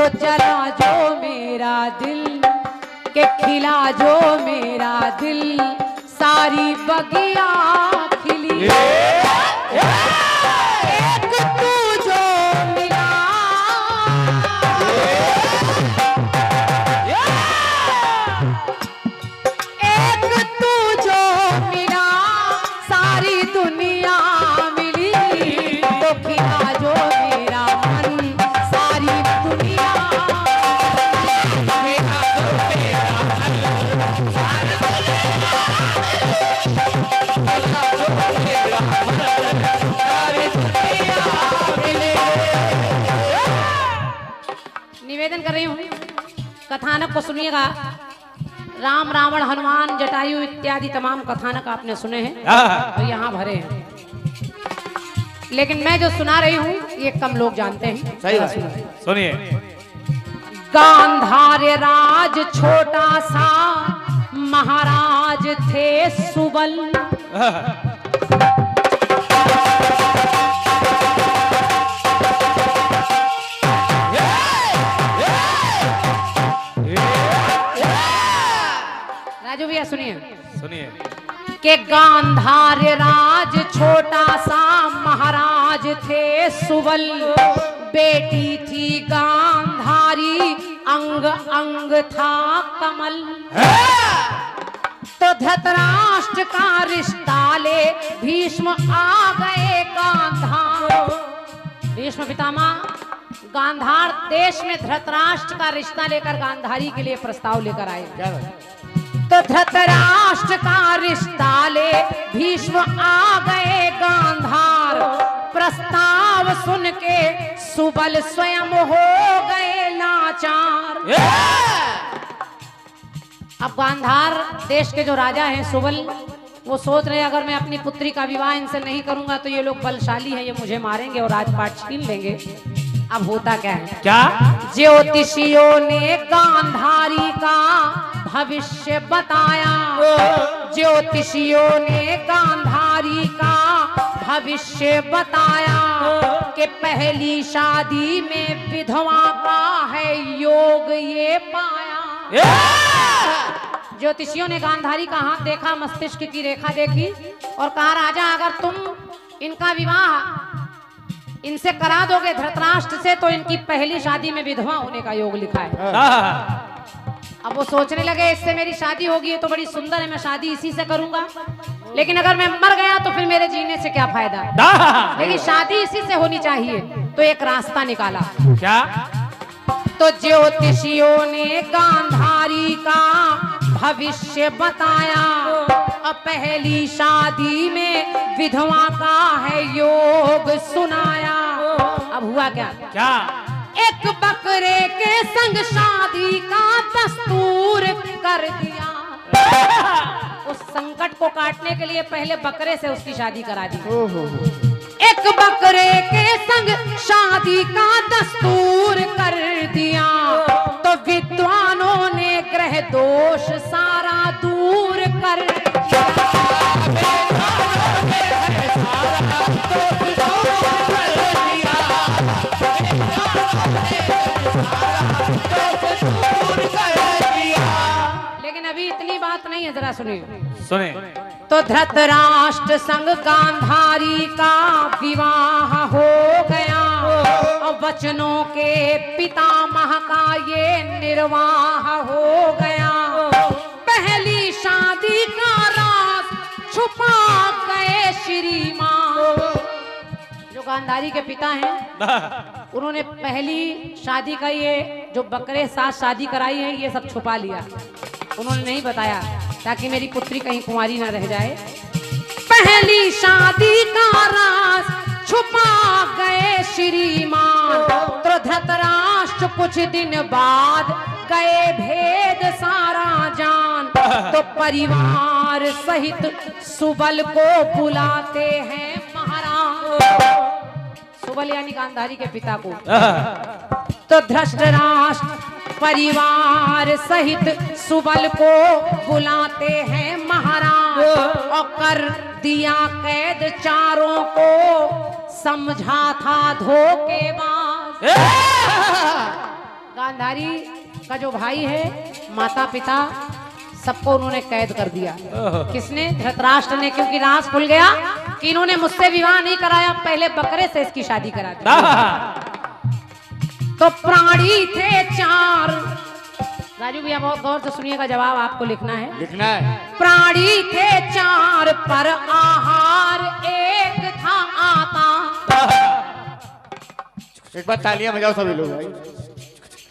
तो चला जो मेरा दिल के खिला जो मेरा दिल सारी बगिया खिली। एक तू जो मिला एक तू जो मिला सारी दुनिया मिली। तो खिला जो मेरा मन सारी दुनिया निवेदन कर रही हूँ, कथानक को सुनिएगा। राम रावण हनुमान जटायु इत्यादि तमाम कथानक आपने सुने हैं और यहाँ भरे हैं, लेकिन मैं जो सुना रही हूँ ये कम लोग जानते हैं। सही बात, सुनिए। गांधार राज छोटा सा महाराज थे सुबल। राजू भैया सुनिए के गांधार राज छोटा सा महाराज थे सुबल। बेटी थी गांधारी अंग अंग था कमल। तो धृतराष्ट्र का रिश्ता ले भीष्म आ गए गांधार। भीष्म पितामह गांधार देश में धृतराष्ट्र का रिश्ता लेकर गांधारी के लिए प्रस्ताव लेकर आए। तो धृतराष्ट्र का रिश्ता ले भीष्म आ गए गांधार। प्रस्ताव सुन के सुबल स्वयं हो गए लाचार। अब गांधार देश के जो राजा हैं सुबल, वो सोच रहे अगर मैं अपनी पुत्री का विवाह इनसे नहीं करूंगा तो ये लोग बलशाली हैं, ये मुझे मारेंगे और राजपाट छीन लेंगे। अब होता क्या है, क्या ज्योतिषियों ने गांधारी का भविष्य बताया। ज्योतिषियों ने गांधारी का भविष्य बताया कि पहली शादी में विधवा का है योग ये पाया। ज्योतिषियों ने गांधारी का हाथ देखा, मस्तिष्क की रेखा देखी और कहा राजा अगर तुम इनका विवाह इनसे करा दोगे धृतराष्ट्र से तो इनकी पहली शादी में विधवा होने का योग लिखा है। अब वो सोचने लगे इससे मेरी शादी होगी, ये तो बड़ी सुंदर है, मैं शादी इसी से करूंगा, लेकिन अगर मैं मर गया तो फिर मेरे जीने से क्या फायदा, लेकिन शादी इसी से होनी चाहिए। तो एक रास्ता निकाला, क्या तो ज्योतिषियों ने गांधारी का भविष्य बताया। अब पहली शादी में विधवा का है योग सुनाया। अब हुआ क्या, क्या एक बकरे के संग शादी का दस्तूर कर दिया। उस संकट को काटने के लिए पहले बकरे से उसकी शादी करा दी। एक बकरे के संग शादी का दस्तूर कर दिया। तो विद्वानों ने ग्रह दोष सारा दूर कर लेकिन अभी इतनी बात नहीं है, जरा सुने। तो धृतराष्ट्र संग गांधारी का विवाह हो गया और वचनों के पितामह का ये निर्वाह हो गया। पहली शादी का राज छुपा गए श्रीमान। जो गांधारी के पिता हैं उन्होंने पहली शादी का ये जो बकरे साथ शादी कराई है ये सब छुपा लिया, उन्होंने नहीं बताया ताकि मेरी पुत्री कहीं कुंवारी ना रह जाए। पहली शादी का राज छुपा गए श्रीमान। तो धृतराष्ट्र कुछ दिन बाद गए भेद सारा जान। तो परिवार सहित सुबल को बुलाते हैं महाराज। सुबल यानी गांधारी के पिता को। तो धृतराष्ट्र परिवार सहित सुबल को बुलाते हैं महाराज और कर दिया कैद चारों को, समझा था धोखेबाज। गांधारी का जो भाई है, माता पिता सबको उन्होंने कैद कर दिया। किसने? धृतराष्ट्र ने, क्योंकि राज खुल गया कि इन्होंने मुझसे विवाह नहीं कराया, पहले बकरे से इसकी शादी करा दी। तो प्राणी थे 4। राजू भैया बहुत गौर से सुनिएगा, जवाब आपको लिखना है। प्राणी थे 4 पर आहार एक था आता। एक बार तालियां बजाओ सभी लोग भाई।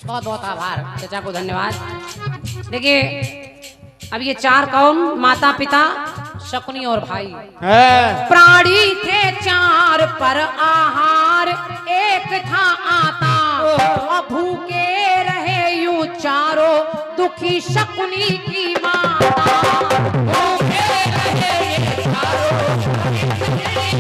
बहुत बहुत आभार चाचा को, धन्यवाद। देखिए अब ये 4 कौन? माता पिता, शकुनी और भाई। प्राणी थे 4 पर आहार एक था आता। भूखे रहे यूं चारों दुखी शकुनी की माता। भूखे रहे ये चारों दुखी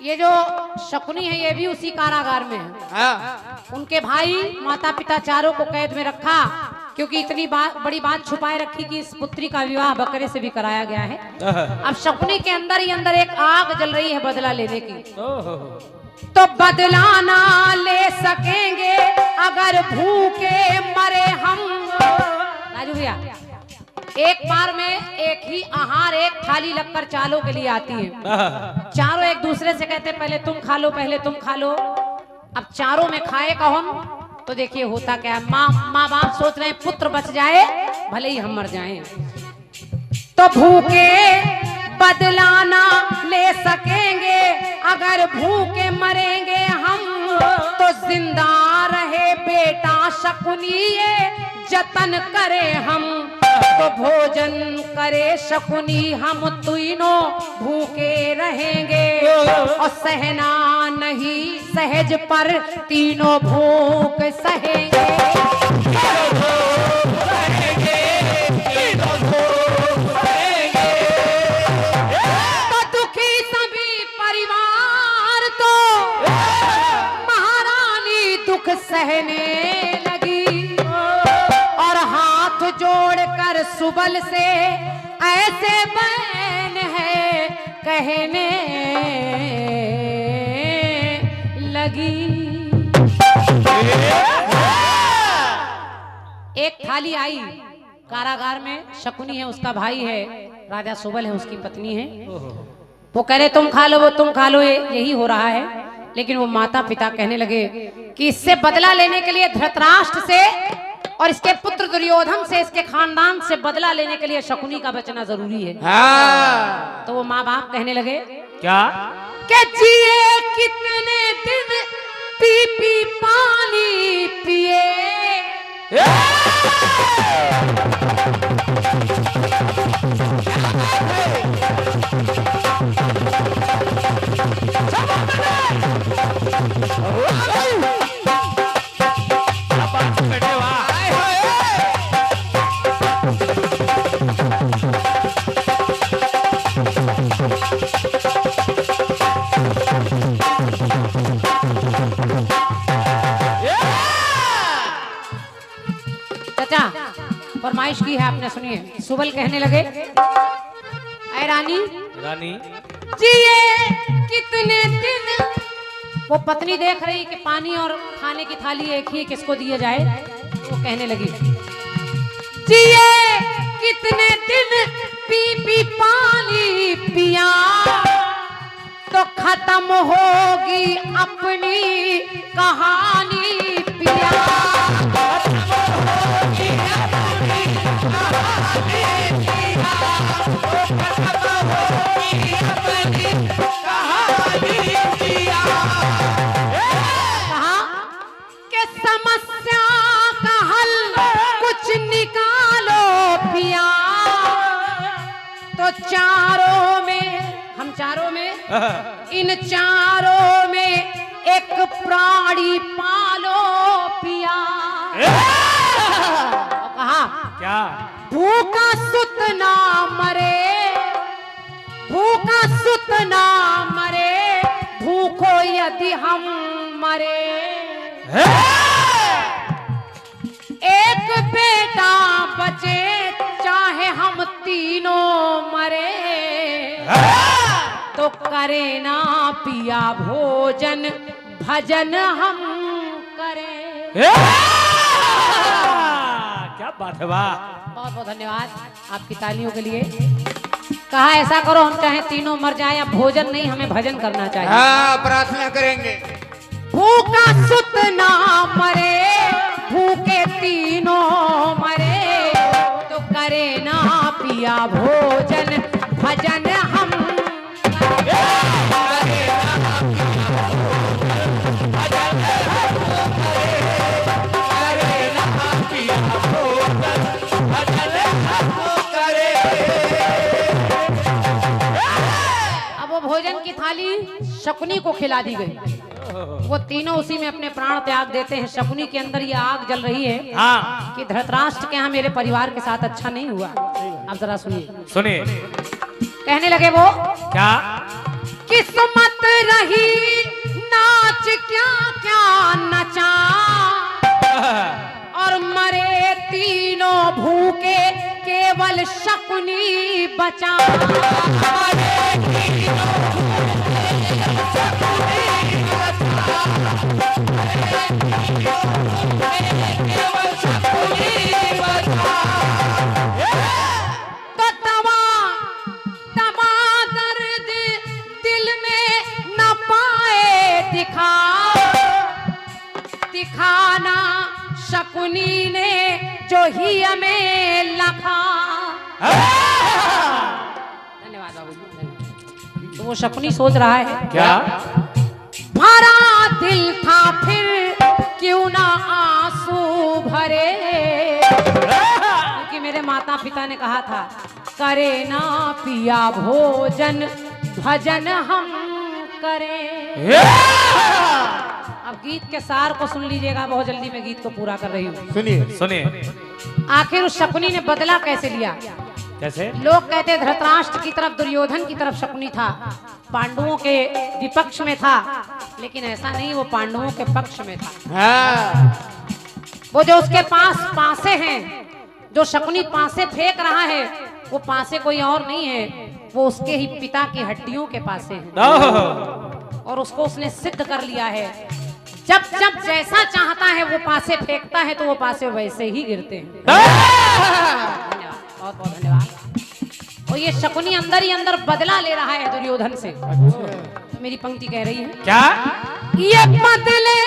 ये जो शकुनी है ये भी उसी कारागार में है। उनके भाई माता पिता चारों को कैद में रखा, क्योंकि इतनी बड़ी बात छुपाए रखी कि इस पुत्री का विवाह बकरे से भी कराया गया है। अब शकुनी के अंदर ही अंदर एक आग जल रही है बदला लेने की। तो बदला ना ले सकेंगे अगर भूखे मरे हम। राजू भैया, एक बार में एक ही आहार एक थाली लगकर चारों के लिए आती है। चारों एक दूसरे से कहते पहले तुम खा लो, पहले तुम खा लो। अब चारों में खाए कौन? तो देखिए होता क्या है, माँ बाप सोच रहे हैं पुत्र बच जाए भले ही हम मर जाएं। तो भूखे बदला ना ले सकेंगे अगर भूखे मरेंगे हम। तो जिंदा रहे बेटा शकुनी ये जतन करे हम। तो भोजन करे शकुनी हम तीनों भूखे रहेंगे। और सहना नहीं सहज पर तीनों भूख सहेंगे। तो दुखी सभी परिवार तो महारानी दुख सहने लगी। और हाथ जोड़कर सुबल से ऐसे बैन है कहने लगी। एक थाली आई कारागार में, शकुनी है उसका भाई है, राजा सुबल है उसकी पत्नी है। वो कह रहे तुम खा लो, वो तुम खा लो, यही हो रहा है। लेकिन वो माता पिता कहने लगे कि इससे बदला लेने के लिए, धृतराष्ट्र से और इसके पुत्र दुर्योधन से, इसके खानदान से बदला लेने के लिए शकुनी का बचना जरूरी है। तो वो माँ बाप कहने लगे क्या? कि जिए कितने दिन पी पी पानी पिए। फरमाइश की है आपने, सुनिए। सुबल कहने लगे ऐ रानी जिए कितने दिन। वो पत्नी देख रही कि पानी और खाने की थाली एक ही, किसको दिया जाए। वो कहने लगी जिए कितने दिन पी पी पानी पिया। तो खत्म होगी अपनी कहानी पिया। कहा कि समस्या का हल कुछ निकालो पिया। तो चारों में, हम चारों में, इन चारों में एक प्राणी पालो पिया। कहा क्या? भूखा सुत ना मरे, भूखा सुत ना मरे, भूखो यदि हम मरे। एक बेटा बचे चाहे हम तीनों मरे। करे ना पिया भोजन भजन हम करें। क्या बात है, वाह। बहुत बहुत धन्यवाद आपकी तालियों के लिए। कहा ऐसा करो हम चाहे तीनों मर जाए या भोजन नहीं, हमें भजन करना चाहिए। हाँ, प्रार्थना करेंगे। भूखा सुत ना मरे, भूखे तीनों मरे, तो करे ना पिया भोजन भजन हम भोजन की थाली शकुनी को खिला दी गई। वो तीनों उसी में अपने प्राण त्याग देते हैं। शकुनी के अंदर ये आग जल रही है हाँ। कि धृतराष्ट्र के यहाँ मेरे परिवार के साथ अच्छा नहीं हुआ। आप जरा सुनिए। सुनिए। कहने लगे वो, क्या किस्मत रही नाच क्या क्या नचा, और मरे तीनों भूखे केवल शकुनी बचा। तो तमा दर्द दिल में न पाए दिखाना शकुनी ने जो ही हमें लखा। धन्यवाद बाबू। तो वो शकुनी सोच रहा है क्या भरा दिल था फिर क्यों ना आंसू भरे, क्योंकि मेरे माता पिता ने कहा था करे ना पिया भोजन भजन हम करें। अब गीत के सार को सुन लीजिएगा, बहुत जल्दी मैं गीत को पूरा कर रही हूँ। सुनिए सुनिए। आखिर उस शकुनी ने बदला कैसे लिया? कैसे? लोग कहते धृतराष्ट्र की तरफ, दुर्योधन की तरफ शकुनी था, पांडवों के विपक्ष में था, लेकिन ऐसा नहीं, वो पांडवों के पक्ष में था। हाँ। वो जो उसके पास पासे हैं, जो शकुनी पासे फेंक रहा है, वो पासे कोई और नहीं है, वो उसके ही पिता की हड्डियों के पासे हैं। और उसको उसने सिद्ध कर लिया है। जब जब जैसा चाहता है वो पासे फेंकता है, तो वो पासे वैसे ही गिरते हैं। धन्यवाद, बहुत बहुत धन्यवाद। और ये शकुनी अंदर ही अंदर बदला ले रहा है दुर्योधन से। मेरी पंक्ति कह रही है क्या ये बदले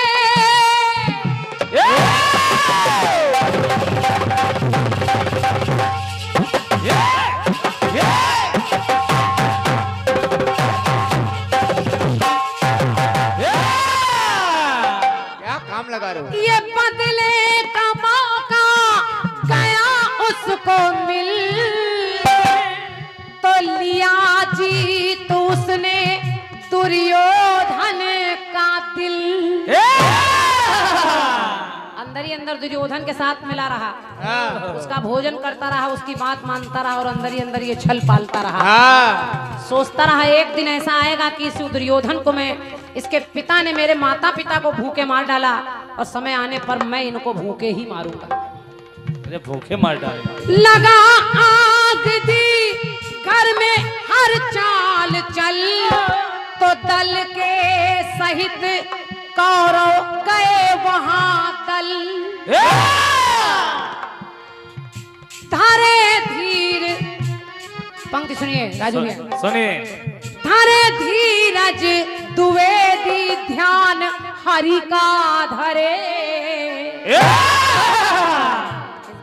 क्या काम लगा रहे हो? ये बदले का मौका गया उसको मिल, तो लिया जी तो उसने दुर्योधन का दिल। अंदर ही अंदर दुर्योधन के साथ मिला रहा, हाँ। उसका भोजन करता रहा, उसकी बात मानता रहा, और अंदर ही अंदर ये छल पालता रहा। हाँ। सोचता रहा एक दिन ऐसा आएगा कि इस दुर्योधन को मैं, इसके पिता ने मेरे माता पिता को भूखे मार डाला, और समय आने पर मैं इनको भूखे ही मारूंगा। अरे भूखे मार डाले। लगा आग दी घर में हर चाल चल, तो दल के सहित कौरव गए वहां दल। धारे धीर, पंक्ति सुनिए राजू भैया। सुनिए। धारे धीरज द्विवेदी ध्यान हरि का धरे।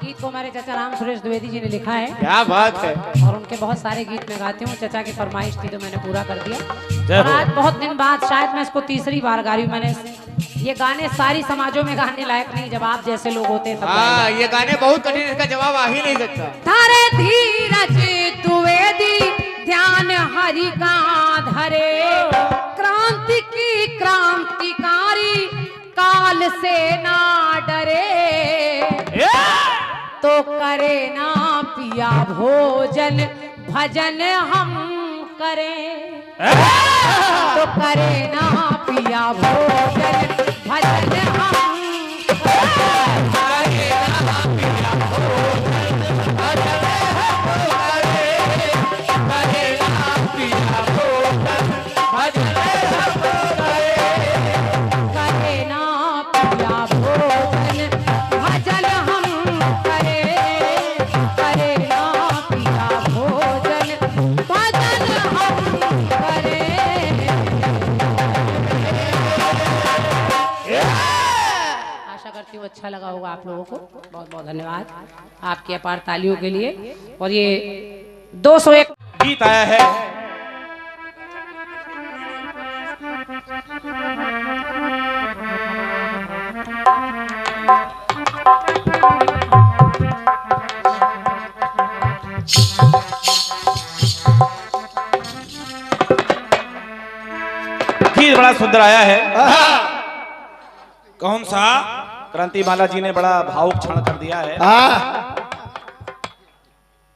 गीत को हमारे चाचा राम सुरेश द्विवेदी जी ने लिखा है। क्या बात है। और उनके बहुत सारे गीत मैं गाती हूँ। चाचा की फरमाइश थी तो मैंने पूरा कर दिया। जय और हो। आज बहुत दिन बाद शायद मैं इसको तीसरी बार गा रही हूँ। मैंने ये गाने सारी समाजों में गाने लायक नहीं, जब आप जैसे लोग होते हैं तब हाँ, गाएंगे। ये गाने बहुत कठिन, इसका जवाब आ ही नहीं सकता। धारे धीरज द्विवेदी ध्यान हरि का धरे, क्रांति की क्रांतिकारी काल से ना डरे, तो करे ना पिया भोजन भजन हम करें। तो करे ना पिया भोजन भजन हम करती हूँ अच्छा लगा होगा आप लोगों को। बहुत बहुत धन्यवाद आपकी अपार तालियों के लिए। और ये 201 गीत आया है गीत बड़ा सुंदर आया है। कौन सा? क्रांतिमाला जी ने बड़ा भावुक क्षण कर दिया है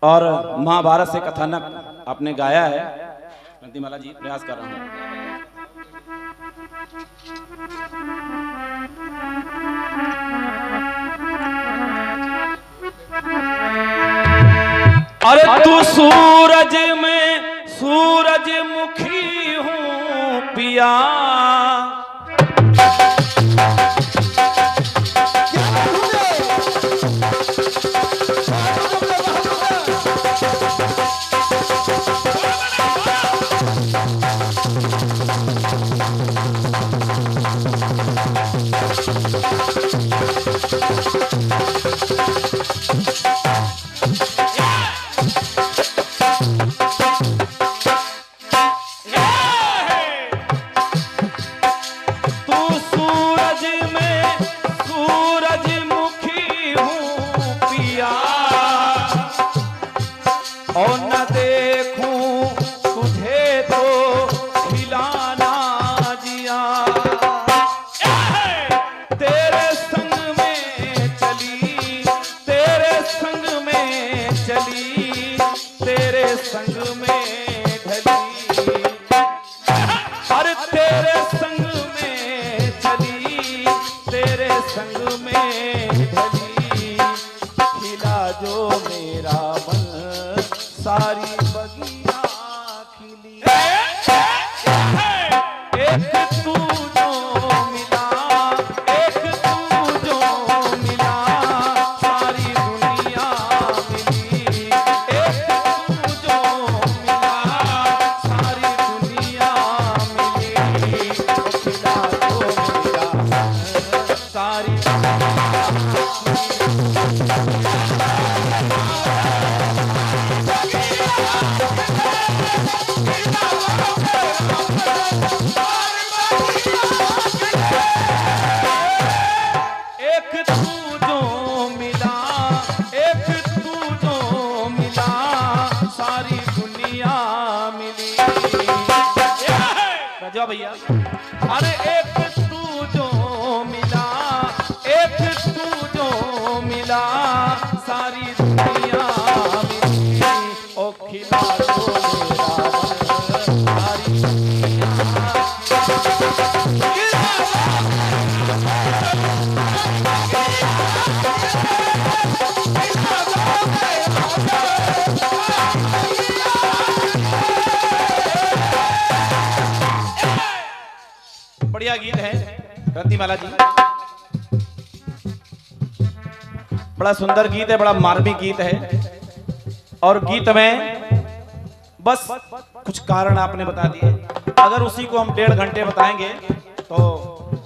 और महाभारत से कथानक आपने गाया है। क्रांतिमाला जी प्रयास कर रहा हूं। अरे तू सूरज में सूरजमुखी हूँ पिया, और न देखूं तुझे तो खिलाना जिया, तेरे संग में चली, तेरे संग में चली, तेरे संग में ढली, अरे तेरे संग में चली, तेरे संग में ढली, खिला जो मेरा मन सारी बगिया खिली, एक तू जो मिला, एक तू जो मिला, सारी दुनिया मिली, एक तू जो मिला, सारी दुनिया मिली, खिला जो मेरा सारी भैया। अरे एक तू जो मिला, एक तू जो मिला, सारी दुनिया मिली, ओ खिला जो मेरा मन सारी बढ़िया गीत है क्रांतिमाला जी, बड़ा सुंदर गीत है, बड़ा मार्मिक गीत है। और गीत में बस कुछ कारण आपने बता दिए, अगर उसी को हम 1.5 घंटे बताएंगे तो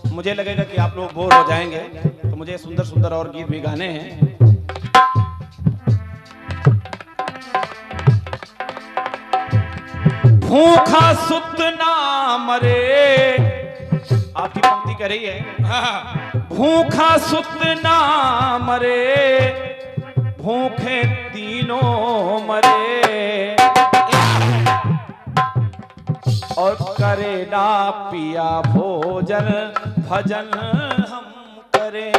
मुझे लगेगा कि आप लोग बोर हो जाएंगे, तो मुझे सुंदर सुंदर और गीत भी गाने हैं। भूखा सुत ना मरे, आपकी पंक्ति कह रही है, भूखा सुत ना मरे, भूखे तीनों मरे, और करे ना पिया भोजन भजन हम करें।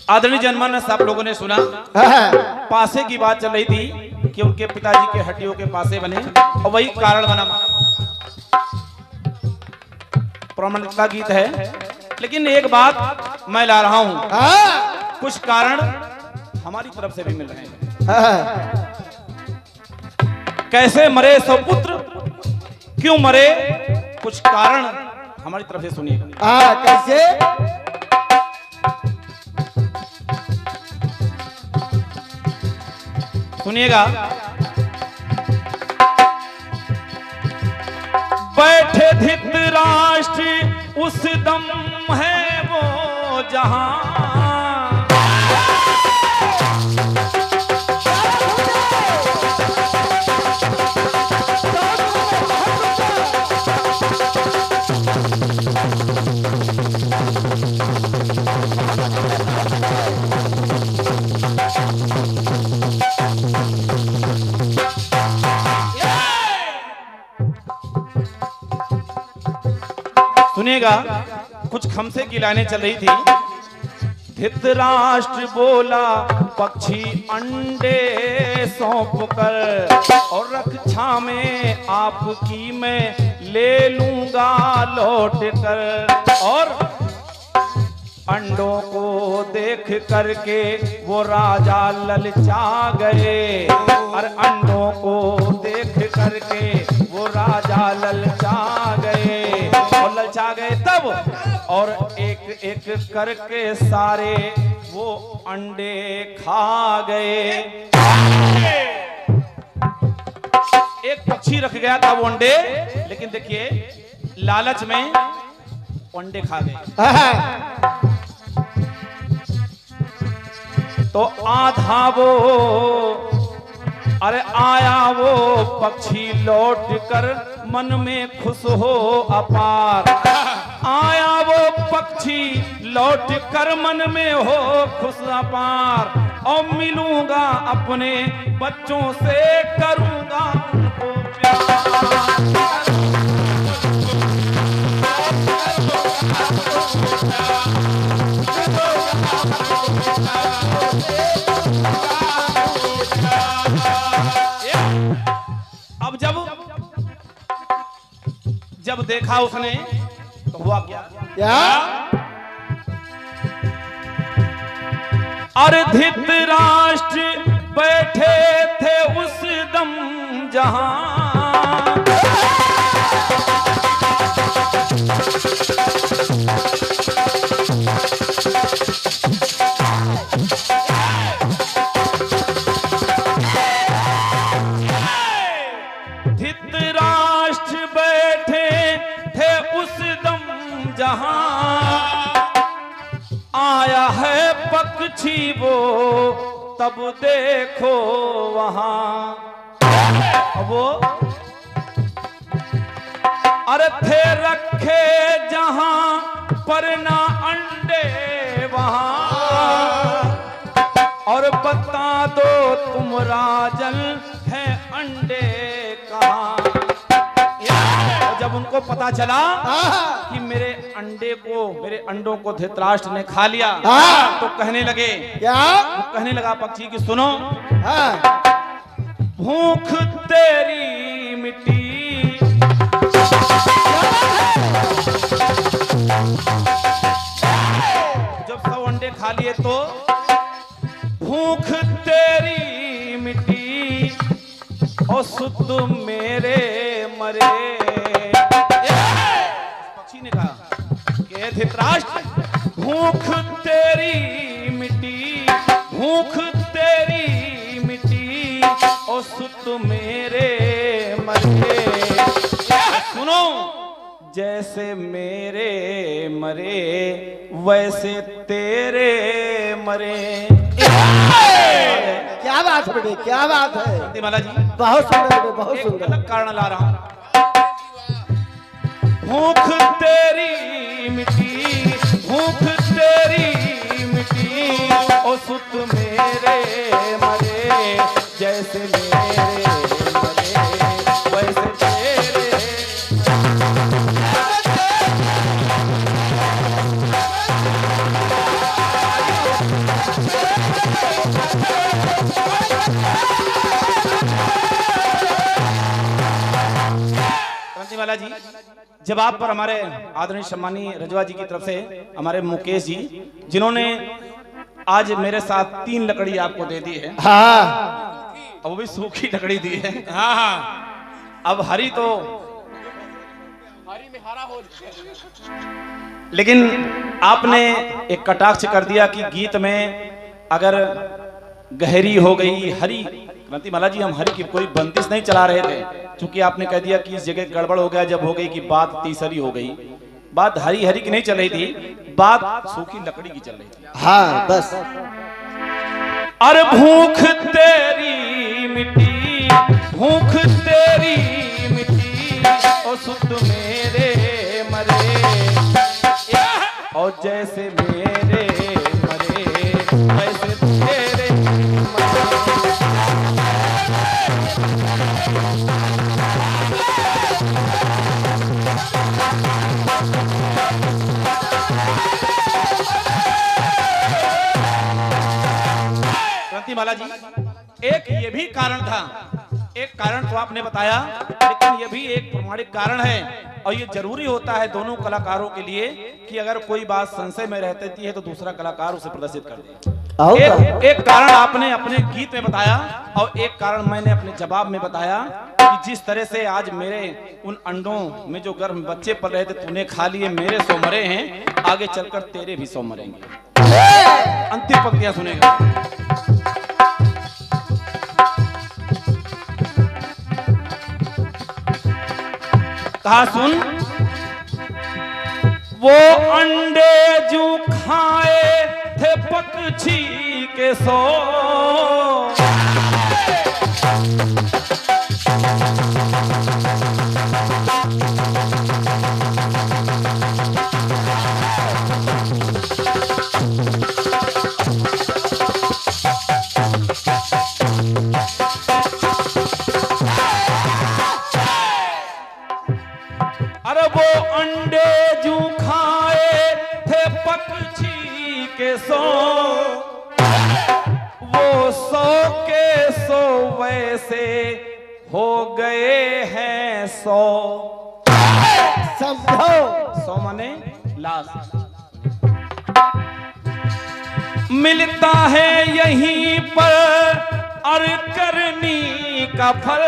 आदरणीय जनमानस आप लोगों ने सुना, पासे की बात चल रही थी कि उनके पिताजी के हड्डियों के पासे बने और वही कारण बना। प्रमाणिकता गीत है, लेकिन एक बात मैं ला रहा हूं, कुछ कारण हमारी तरफ से भी मिल रहे हैं। कैसे मरे सपुत्र, क्यों मरे, कुछ कारण हमारी तरफ से सुनिएगा। कैसे? सुनिएगा। बैठे धृतराष्ट्र उस दम है वो जहां। सुनिएगा, कुछ खमसे की लाइनें चल रही थी। धृतराष्ट्र बोला पक्षी अंडे सौंप कर, और रक्षा में आपकी मैं ले लूंगा लौट कर। और अंडों को देख करके वो राजा ललचा गए, और अंडों को देख करके वो राजा ललचा गए, और ललचा गए तब, और एक एक करके सारे वो अंडे खा गए। एक पक्षी रख गया था वो अंडे, लेकिन देखिए लालच में अंडे खा गए। तो आधा वो, अरे आया वो पक्षी लौट कर मन में खुश हो अपार। आया वो पक्षी लौट कर मन में हो खुश अपार, और मिलूंगा अपने बच्चों से करूंगा उनको प्यार। अब जब देखा उसने तो हुआ क्या? अरे धृतराष्ट्र बैठे थे उस दम जहां, धृतराष्ट्र बैठे थे उस दम जहां, आया है पक्षी वो तब देखो वहां। वो अरे थे रखे जहां पर ना अंडे वहां, और बता दो तुम राजन है अंडे कहां। जब उनको पता चला कि मेरे अंडों को धृतराष्ट्र ने खा लिया, तो कहने लगे, वो कहने लगा पक्षी कि सुनो, भूख तेरी मिट्टी, जब सब अंडे खा लिए तो भूख तेरी मिट्टी, और सुध मेरे मरे। पक्षी ने कहा कि धृतराष्ट्र, भूख तेरी मिट्टी, भूख तेरी मिट्टी, और सुध मेरे मरे। सुनो, जैसे मेरे मरे वैसे तेरे मरे। क्या बात है बेटे, क्या बात है शांतिमाला जी, बहुत सुंदर बेटे, बहुत सुंदर। अलग कारण ला रहा हूं। भूख तेरी मिट्टी, भूख तेरी मिट्टी, और सुत मेरे मरे, जैसे मेरे मरे वैसे तेरे। शांतिमाला जी, जब आप पर हमारे आदरणीय सम्मानीय रजवा जी की तरफ से हमारे मुकेश जी, जिन्होंने आज मेरे साथ 3 लकड़ी आपको दे दी है, हाँ, वो भी सूखी लकड़ी दी है। हाँ, अब हरी तो हरी में हरा हो, लेकिन आपने एक कटाक्ष कर दिया कि गीत में अगर गहरी हो गई, हरी क्रांतिमाला जी, हम हरि की कोई बंदिश नहीं चला रहे थे, क्योंकि आपने कह दिया कि इस जगह गड़बड़ हो गया, जब हो गई कि बात तीसरी हो गई। बात हरी हरी की नहीं चल रही थी, बात सूखी लकड़ी की चल रही थी। हाँ बस। अरे भूख तेरी मिट्टी, भूख तेरी मिट्टी, और सुत मेरे मरे, और जैसे मेरे मरे वैसे तेरे क्रांतिमाला जी, एक ये भी कारण था, एक कारण तो आपने बताया, लेकिन ये भी एक प्रमाणिक कारण है, और ये जरूरी होता है दोनों कलाकारों के लिए कि अगर कोई बात संशय में रहती है तो दूसरा कलाकार उसे प्रदर्शित कर दे। एक कारण आपने अपने गीत में बताया, और एक कारण मैंने अपने जवाब में बताया कि जिस तरह से आज मेरे उन अंडों में जो गर्भ बच्चे पल रहे थे तूने खा लिए, मेरे 100 मरे हैं, आगे चलकर तेरे भी 100 मरेंगे। अंतिम पंक्तियां सुनेगा। कहा सुन, वो अंडे जो खाए थे पक्षी के 100, अरे वो अंडे जो खाए थे पक्षी के 100, वो 100 के 100 वैसे हो गए हैं 100। समझो 100 माने लाश। मिलता है यहीं पर और करनी का फल,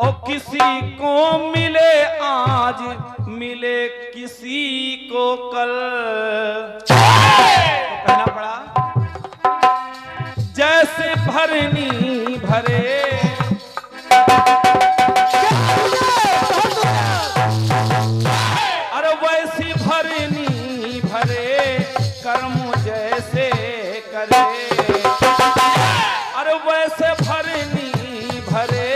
और किसी को मिले आज, मिले किसी को कल। तो कहना पड़ा जैसे भरनी भरे, अरे वैसी भरनी भरे, कर्म जैसे करे, अरे वैसे भरनी भरे,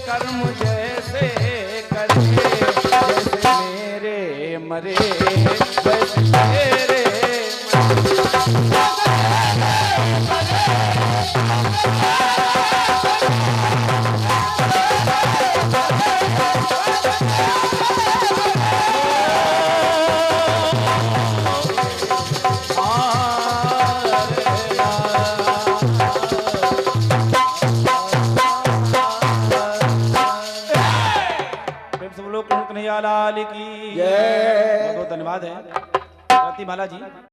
कर्म जैसे करे, जैसे मेरे मरे वैसे मेरे कन्हैया लाल की जय। बहुत धन्यवाद है क्रांतिमाला जी।